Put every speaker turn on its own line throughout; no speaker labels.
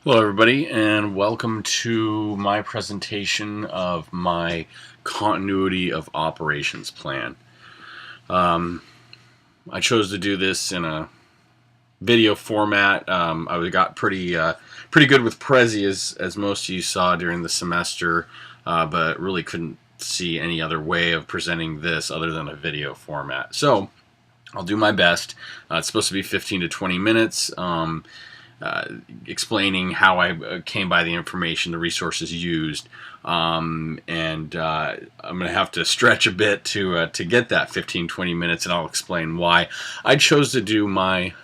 Hello everybody, and welcome to my presentation of my continuity of operations plan. I chose to do this in a video format. I got pretty good with Prezi, as most of you saw during the semester, but really couldn't see any other way of presenting this other than a video format. So I'll do my best. It's supposed to be 15 to 20 minutes. Explaining how I came by the information, the resources used, and I'm going to have to stretch a bit to get that 15-20 minutes, and I'll explain why I chose to do my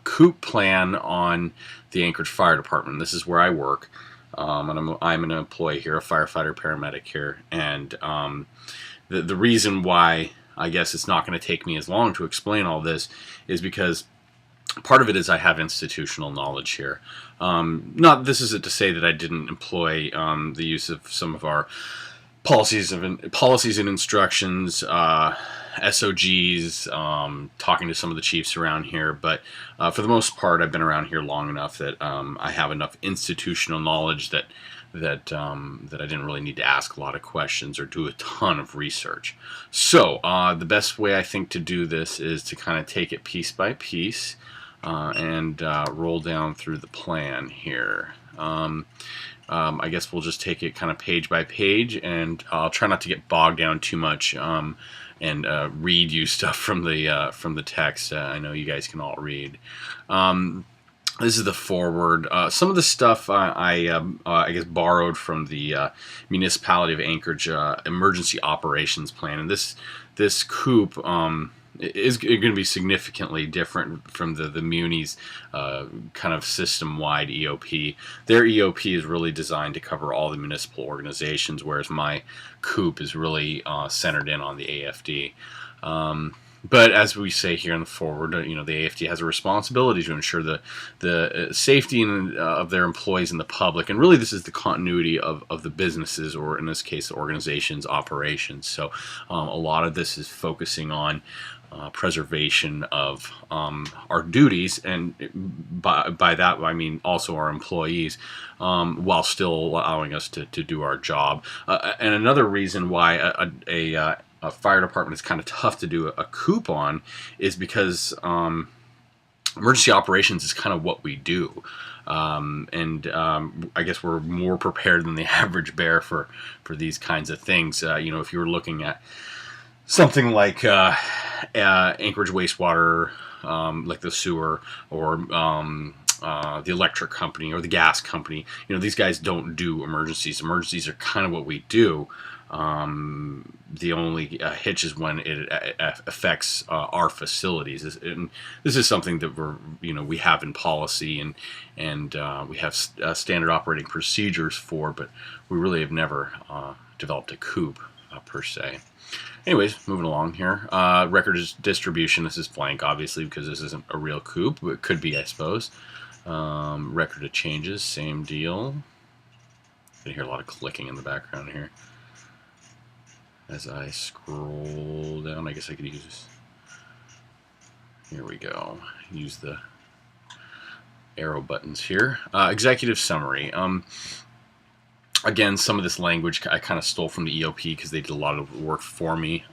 COOP plan on the Anchorage Fire Department. This is where I work, and I'm an employee here, a firefighter paramedic here, and the reason why I guess it's not going to take me as long to explain all this is because part of it is I have institutional knowledge here. This isn't to say that I didn't employ the use of some of our policies and instructions, SOGs, talking to some of the chiefs around here. But for the most part, I've been around here long enough that I have enough institutional knowledge that I didn't really need to ask a lot of questions or do a ton of research. So the best way I think to do this is to kind of take it piece by piece. And roll down through the plan here. I guess we'll just take it kind of page by page, and I'll try not to get bogged down too much and read you stuff from the text. I know you guys can all read. This is the forward. Some of the stuff I guess borrowed from the Municipality of Anchorage Emergency Operations Plan, and this COOP is going to be significantly different from the Muni's kind of system-wide EOP. Their EOP is really designed to cover all the municipal organizations, whereas my COOP is really centered in on the AFD. But as we say here in the forward, the AFD has a responsibility to ensure the safety of their employees and the public, and really this is the continuity of the businesses, or in this case, the organization's operations. So a lot of this is focusing on preservation of our duties, and by that I mean also our employees, while still allowing us to do our job. And another reason why a fire department is kind of tough to do a COOP on is because emergency operations is kind of what we do. I guess we're more prepared than the average bear for these kinds of things. If you were looking at something like Anchorage wastewater, like the sewer, or the electric company or the gas company, these guys don't do emergencies. Emergencies are kind of what we do. The only hitch is when it affects our facilities, and this is something that we have in policy, and we have standard operating procedures for, but we really have never developed a COOP per se. Anyways, moving along here. Record distribution. This is blank, obviously, because this isn't a real COOP. It could be, I suppose. Record of changes, same deal. I hear a lot of clicking in the background here. As I scroll down, I guess I could use... Here we go. Use the arrow buttons here. Executive summary. Again, some of this language I kind of stole from the EOP because they did a lot of work for me,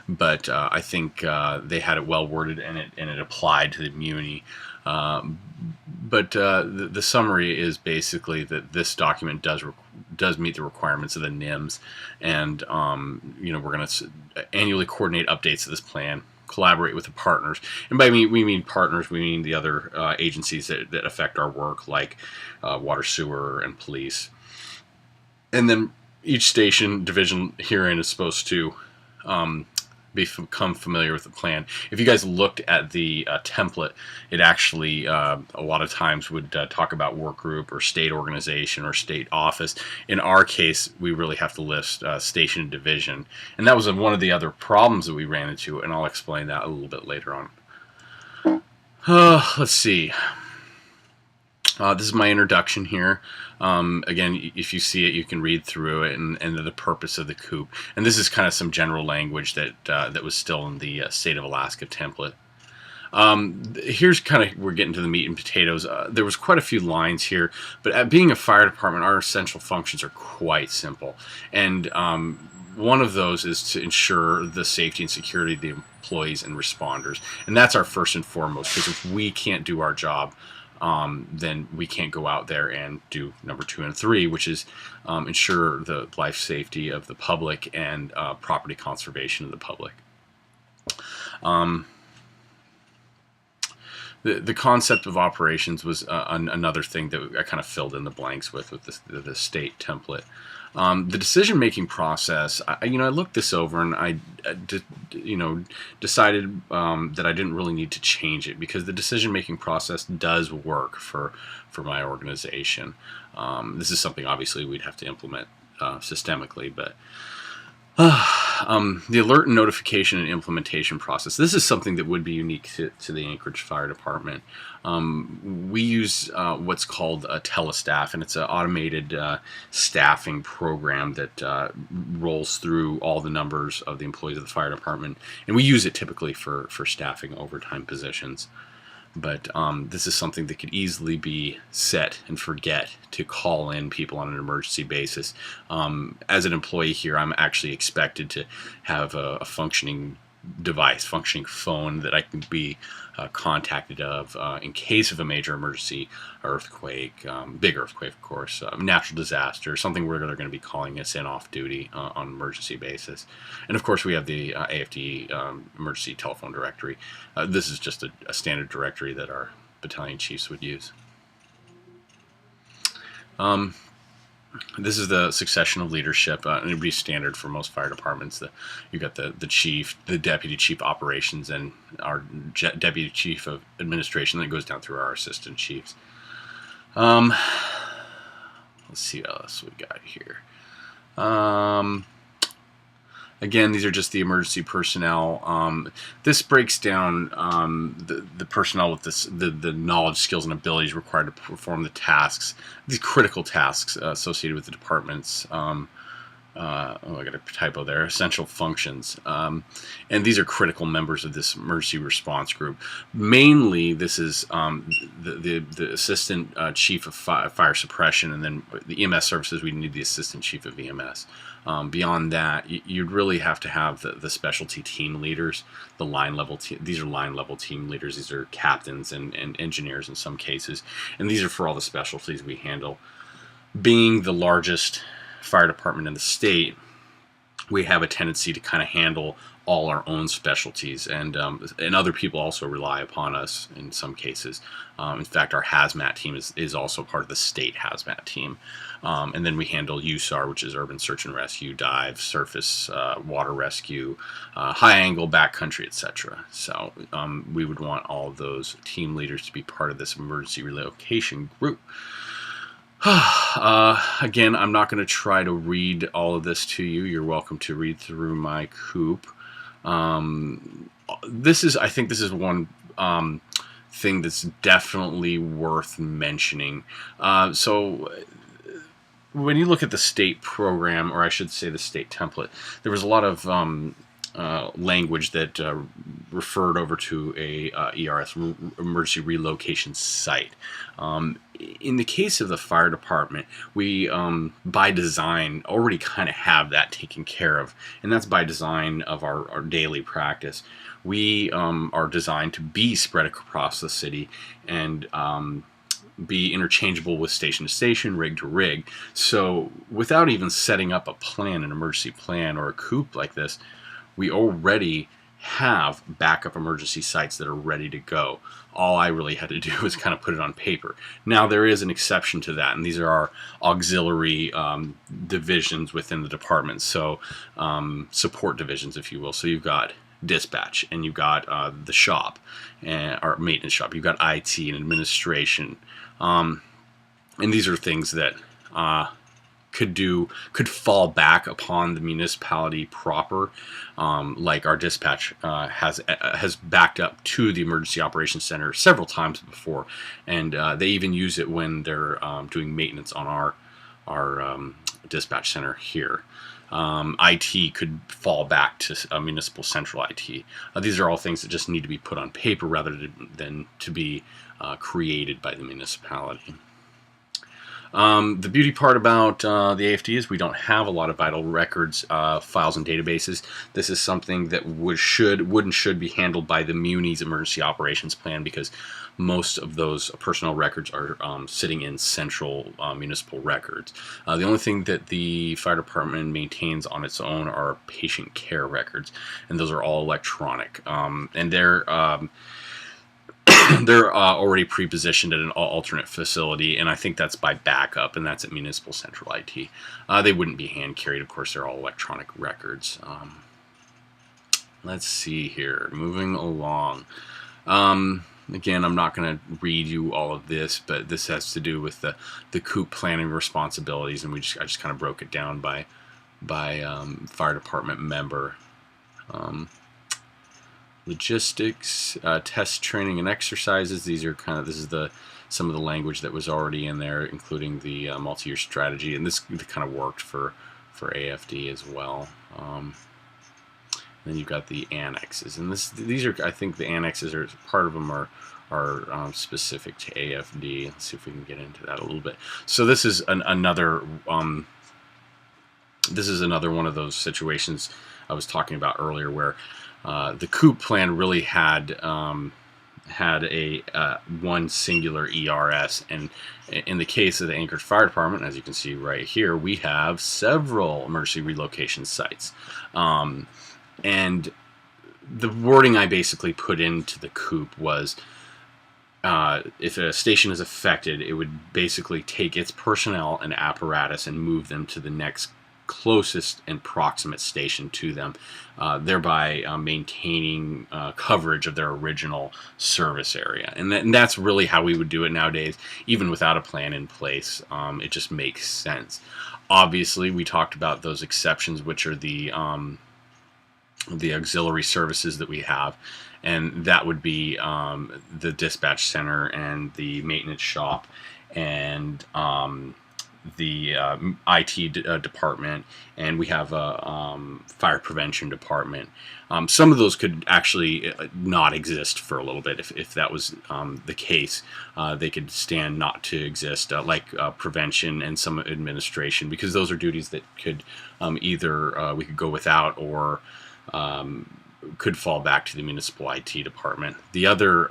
but I think they had it well worded, and it applied to the Muni. But the summary is basically that this document does meet the requirements of the NIMS, and we're going to annually coordinate updates to this plan, collaborate with the partners, and by we mean partners, we mean the other agencies that affect our work, like water, sewer, and police. And then each station division herein is supposed to become familiar with the plan. If you guys looked at the template, it actually a lot of times would talk about work group or state organization or state office. In our case, we really have to list station and division, and that was one of the other problems that we ran into, and I'll explain that a little bit later on. Let's see. This is my introduction here. Again, if you see it, you can read through it, and the purpose of the COOP. And this is kind of some general language that was still in the State of Alaska template. Here's kind of, we're getting to the meat and potatoes. There was quite a few lines here, but at being a fire department, our essential functions are quite simple. And one of those is to ensure the safety and security of the employees and responders. And that's our first and foremost, because if we can't do our job, then we can't go out there and do number 2 and 3, which is ensure the life safety of the public and property conservation of the public. The concept of operations was another thing that I kind of filled in the blanks with the state template. The decision-making process, I looked this over, and I decided that I didn't really need to change it, because the decision-making process does work for my organization. This is something obviously we'd have to implement systemically, but the alert and notification and implementation process. This is something that would be unique to the Anchorage Fire Department. We use what's called a telestaff, and it's an automated staffing program that rolls through all the numbers of the employees of the fire department, and we use it typically for staffing overtime positions. But this is something that could easily be set and forget to call in people on an emergency basis. As an employee here, I'm actually expected to have a functioning device, functioning phone that I can be contacted of in case of a major emergency, earthquake, big earthquake, of course, natural disaster, something where they're going to be calling us in off duty on an emergency basis. And of course, we have the AFD emergency telephone directory. This is just a standard directory that our battalion chiefs would use. This is the succession of leadership, and it'd be standard for most fire departments. You got the chief, the deputy chief operations, and our deputy chief of administration. That goes down through our assistant chiefs. Let's see what else we got here. Again, these are just the emergency personnel. This breaks down the personnel with the knowledge, skills, and abilities required to perform the tasks, these critical tasks associated with the department's, I got a typo there, essential functions. And these are critical members of this emergency response group. Mainly, this is the assistant chief of fire suppression, and then the EMS services, we need the assistant chief of EMS. Beyond that, you'd really have to have the specialty team leaders, the line level team. These are line level team leaders. These are captains and engineers in some cases, and these are for all the specialties we handle. Being the largest fire department in the state, we have a tendency to kind of handle all our own specialties, and other people also rely upon us in some cases. In fact, our hazmat team is also part of the state hazmat team. And then we handle USAR, which is urban search and rescue, dive, surface, water rescue, high angle, backcountry, etc. So we would want all of those team leaders to be part of this emergency relocation group. Again, I'm not going to try to read all of this to you. You're welcome to read through my COOP. I think this is one thing that's definitely worth mentioning. So when you look at the state program, or I should say the state template, there was a lot of language that referred over to a ERS, emergency relocation site. In the case of the fire department, we by design already kind of have that taken care of, and that's by design of our daily practice. We are designed to be spread across the city and be interchangeable with station to station, rig to rig. So without even setting up a plan, an emergency plan or a COOP like this, we already have backup emergency sites that are ready to go. All I really had to do was kind of put it on paper. Now there is an exception to that, and these are our auxiliary divisions within the department. So support divisions, if you will. So you've got dispatch, and you've got the shop, and our maintenance shop. You've got IT and administration, and these are things that could fall back upon the municipality proper, like our dispatch has backed up to the emergency operations center several times before, and they even use it when they're doing maintenance on our dispatch center here. IT could fall back to municipal central IT. These are all things that just need to be put on paper rather than to be created by the municipality. The beauty part about the AFD is we don't have a lot of vital records, files, and databases. This is something that would and should be handled by the Muni's Emergency Operations Plan, because most of those personnel records are sitting in central municipal records. The only thing that the fire department maintains on its own are patient care records, and those are all electronic. And they're already pre-positioned at an alternate facility, and I think that's by backup, and that's at Municipal Central IT. They wouldn't be hand-carried. Of course, they're all electronic records. Let's see here. Moving along. Again, I'm not going to read you all of this, but this has to do with the COOP planning responsibilities, and I just kind of broke it down by fire department member. Logistics, test training and exercises. These are some of the language that was already in there, including the multi-year strategy, and this kind of worked for AFD as well. Then you've got the annexes, and these are, I think the annexes are part of them are specific to AFD. Let's see if we can get into that a little bit. So this is another one of those situations I was talking about earlier, where the COOP plan really had a one singular ERS, and in the case of the Anchorage Fire Department, as you can see right here, we have several emergency relocation sites, and the wording I basically put into the COOP was, if a station is affected, it would basically take its personnel and apparatus and move them to the next closest and proximate station to them, thereby maintaining coverage of their original service area. And that's really how we would do it nowadays, even without a plan in place. It just makes sense. Obviously, we talked about those exceptions, which are the auxiliary services that we have, and that would be the dispatch center and the maintenance shop and the IT department, and we have a fire prevention department. Some of those could actually not exist for a little bit if that was the case. They could stand not to exist, like prevention and some administration, because those are duties that could either we could go without or could fall back to the municipal IT department. The other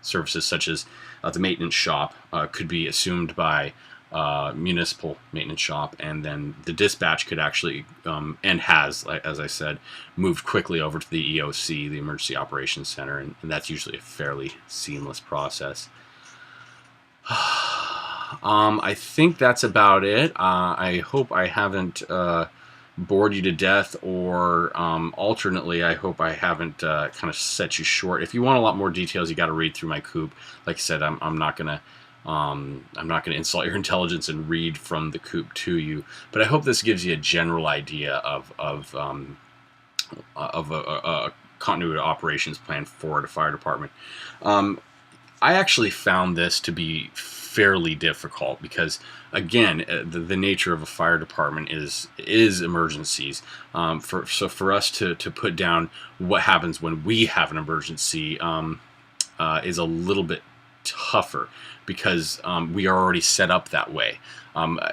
services, such as the maintenance shop, could be assumed by municipal maintenance shop, and then the dispatch could actually and has, as I said, moved quickly over to the EOC, the Emergency Operations Center, and that's usually a fairly seamless process. I think that's about it. I hope I haven't bored you to death, or alternately, I hope I haven't kind of set you short. If you want a lot more details, you got to read through my COOP. Like I said, I'm not gonna insult your intelligence and read from the COOP to you, but I hope this gives you a general idea of a continuity operations plan for the fire department. I actually found this to be fairly difficult because, again, the nature of a fire department is emergencies. So for us to put down what happens when we have an emergency is a little bit tougher, because we are already set up that way.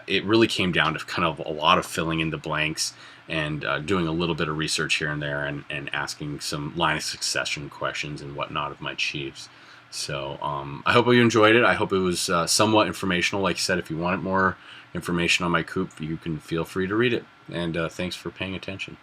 It really came down to kind of a lot of filling in the blanks and doing a little bit of research here and there, and asking some line of succession questions and whatnot of my chiefs. So I hope you enjoyed it. I hope it was somewhat informational. Like I said, if you wanted more information on my COOP, you can feel free to read it. And thanks for paying attention.